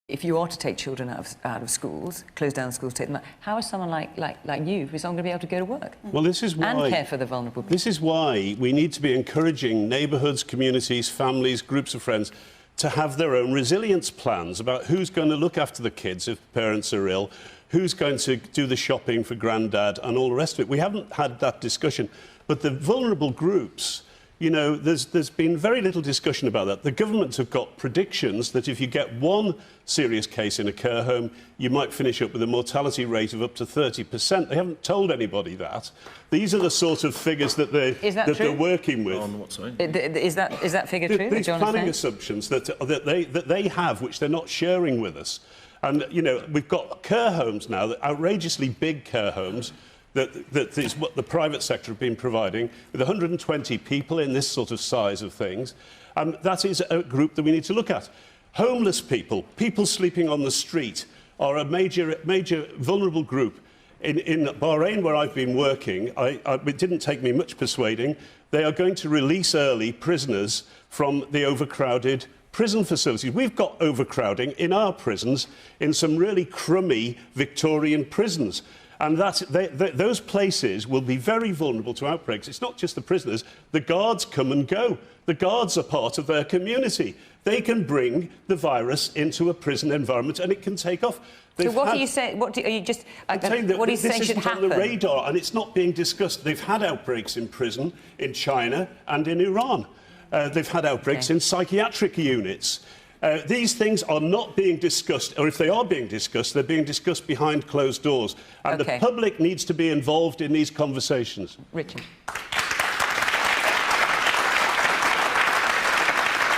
If you are to take children out of schools, close down schools, take them out, how is someone like you, who's not going to be able to go to work? Well, this is why... And care for the vulnerable people. This is why we need to be encouraging neighbourhoods, communities, families, groups of friends to have their own resilience plans about who's going to look after the kids if parents are ill, who's going to do the shopping for granddad and all the rest of it. We haven't had that discussion. But the vulnerable groups... You know, there's been very little discussion about that. The government have got predictions that if you get one serious case in a care home, you might finish up with a mortality rate of up to 30%. They haven't told anybody that. These are the sort of figures that they're working with. On what, sorry? Is that figure true? These planning assumptions that they have, which they're not sharing with us. And, you know, we've got care homes now, outrageously big care homes, that is what the private sector have been providing, with 120 people in this sort of size of things. That is a group that we need to look at. Homeless people, people sleeping on the street, are a major vulnerable group. In Bahrain, where I've been working, it didn't take me much persuading. They are going to release early prisoners from the overcrowded prison facilities. We've got overcrowding in our prisons, in some really crummy Victorian prisons. And those places will be very vulnerable to outbreaks. It's not just the prisoners. The guards come and go. The guards are part of their community. They can bring the virus into a prison environment and it can take off. So what are you saying? What are you just? What are you saying should happen? This is on the radar and it's not being discussed. They've had outbreaks in prison in China and in Iran. They've had outbreaks in psychiatric units. These things are not being discussed, or if they are being discussed, they're being discussed behind closed doors. And the public needs to be involved in these conversations. Richard.